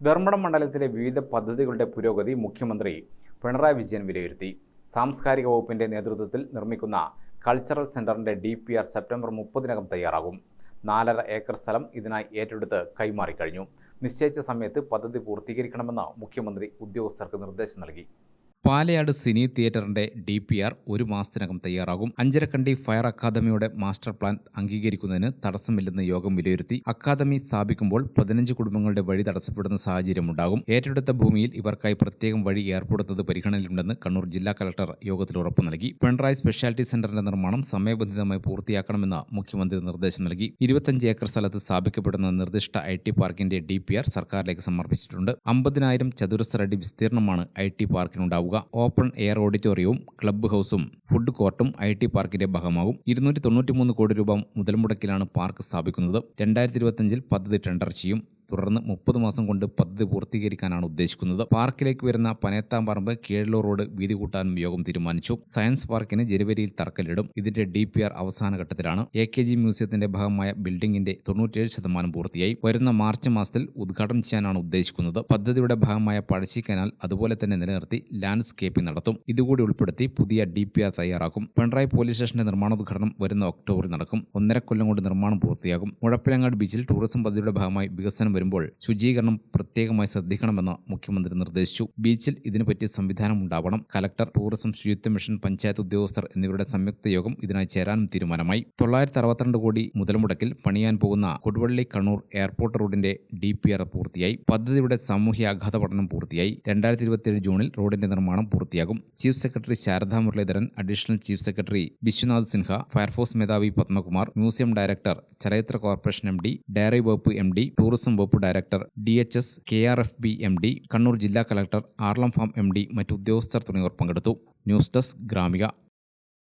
ധർമ്മടം മണ്ഡലത്തിലെ വിവിധ പദ്ധതികളുടെ പുരോഗതി മുഖ്യമന്ത്രി പിണറായി വിജയൻ വിലയിരുത്തി. സാംസ്കാരിക വകുപ്പിന്റെ നേതൃത്വത്തിൽ നിർമ്മിക്കുന്ന കൾച്ചറൽ സെന്ററിന്റെ DPR സെപ്റ്റംബർ 30-നകം തയ്യാറാകും. 4.5 ഏക്കർ സ്ഥലം ഇതിനായി ഏറ്റെടുത്ത് കൈമാറിക്കഴിഞ്ഞു. നിശ്ചയിച്ച സമയത്ത് പദ്ധതി പൂർത്തീകരിക്കണമെന്ന് മുഖ്യമന്ത്രി ഉദ്യോഗസ്ഥർക്ക് നിർദ്ദേശം നൽകി. പാലയാട് സിനി തിയേറ്ററിന്റെ DPR 1 മാസത്തിനകം തയ്യാറാകും. അഞ്ചരക്കണ്ടി ഫയർ അക്കാദമിയുടെ മാസ്റ്റർ പ്ലാൻ അംഗീകരിക്കുന്നതിന് തടസ്സമില്ലെന്ന് യോഗം വിലയിരുത്തി. അക്കാദമി സ്ഥാപിക്കുമ്പോൾ 15 കുടുംബങ്ങളുടെ വഴി തടസ്സപ്പെടുന്ന സാഹചര്യമുണ്ടാകും. ഏറ്റെടുത്ത ഭൂമിയിൽ ഇവർക്കായി പ്രത്യേകം വഴി ഏർപ്പെടുത്തുന്നത് പരിഗണനയിലുണ്ടെന്ന് കണ്ണൂർ ജില്ലാ കളക്ടർ യോഗത്തിൽ ഉറപ്പു നൽകി. പിണറായി സ്പെഷ്യാലിറ്റി സെന്ററിന്റെ നിർമ്മാണം സമയബന്ധിതമായി പൂർത്തിയാക്കണമെന്ന് മുഖ്യമന്ത്രി നിർദ്ദേശം നൽകി. 25 ഏക്കർ സ്ഥലത്ത് സ്ഥാപിക്കപ്പെടുന്ന നിർദ്ദിഷ്ട IT പാർക്കിന്റെ DPR സർക്കാരിലേക്ക് സമർപ്പിച്ചിട്ടുണ്ട്. 50,000 ചതുരശ്ര അടി വിസ്തീർണമാണ് IT പാർക്കിനുണ്ടാവുക. ഓപ്പൺ എയർ ഓഡിറ്റോറിയവും ക്ലബ്ബ് ഹൗസും ഫുഡ് കോർട്ടും IT പാർക്കിന്റെ ഭാഗമാകും. 293 കോടി രൂപ മുതൽ മുടക്കിലാണ് പാർക്ക് സ്ഥാപിക്കുന്നത്. 2025-ൽ പദ്ധതി ടെൻഡർ ചെയ്യും. തുടർന്ന് 30 മാസം കൊണ്ട് പദ്ധതി പൂർത്തീകരിക്കാനാണ് ഉദ്ദേശിക്കുന്നത്. പാർക്കിലേക്ക് വരുന്ന പനേത്താംപറമ്പ് കീഴല്ലൂർ റോഡ് വീതി കൂട്ടാനും യോഗം തീരുമാനിച്ചു. സയൻസ് പാർക്കിന് ജനുവരിയിൽ തറക്കല്ലിടും. ഇതിന്റെ DPR അവസാന ഘട്ടത്തിലാണ്. AKG മ്യൂസിയത്തിന്റെ ഭാഗമായ ബിൽഡിംഗിന്റെ 97% പൂർത്തിയായി. വരുന്ന മാർച്ച് മാസത്തിൽ ഉദ്ഘാടനം ചെയ്യാനാണ് ഉദ്ദേശിക്കുന്നത്. പദ്ധതിയുടെ ഭാഗമായ പഴശ്ശി കനാൽ അതുപോലെ തന്നെ നിലനിർത്തി ലാൻഡ്സ്കേപ്പിംഗ് നടത്തും. ഇതുകൂടി ഉൾപ്പെടുത്തി പുതിയ DPR തയ്യാറാക്കും. പിണറായി പോലീസ് സ്റ്റേഷന്റെ നിർമ്മാണോദ്ഘാടനം വരുന്ന ഒക്ടോബറിൽ നടക്കും. 1.5 കൊല്ലം കൊണ്ട് നിർമ്മാണം പൂർത്തിയാകും. മുഴപ്പിലങ്ങാട് ബീച്ചിൽ ടൂറിസം പദ്ധതിയുടെ ഭാഗമായി വികസനം വരുമ്പോൾ ശുചീകരണം പ്രത്യേകമായി ശ്രദ്ധിക്കണമെന്ന് മുഖ്യമന്ത്രി നിർദ്ദേശിച്ചു. ബീച്ചിൽ ഇതിനു പറ്റിയ സംവിധാനം ഉണ്ടാവണം. കലക്ടർ, ടൂറിസം, ശുചിത്വ മിഷൻ, പഞ്ചായത്ത് ഉദ്യോഗസ്ഥർ എന്നിവരുടെ സംയുക്ത യോഗം ഇതിനായി ചേരാനും തീരുമാനമായി. 962 കോടി മുതൽ മുടക്കിൽ പണിയാൻ പോകുന്ന കൊടുവള്ളി കണ്ണൂർ എയർപോർട്ട് റോഡിന്റെ DPR പൂർത്തിയായി. പദ്ധതിയുടെ സാമൂഹ്യാഘാത പഠനം പൂർത്തിയായി. 2027 ജൂണിൽ റോഡിന്റെ നിർമ്മാണം പൂർത്തിയാകും. Chief secretary Sarada Muraleedharan, additional chief secretary Vishwanath Sinha, fire force മേധാവി പത്മകുമാർ, മ്യൂസിയം ഡയറക്ടർ, ചലച്ചിത്ര കോർപ്പറേഷൻ MD, ഡയറി വകുപ്പ് MD, ടൂറിസം വകുപ്പ് director, DHS, KRFB MD, Kannur ജില്ലാ കളക്ടർ, ആർളം ഫാം MD, മറ്റു ഉദ്യോഗസ്ഥർ തുടങ്ങിയവർ പങ്കെടുത്തു. News desk Gramika.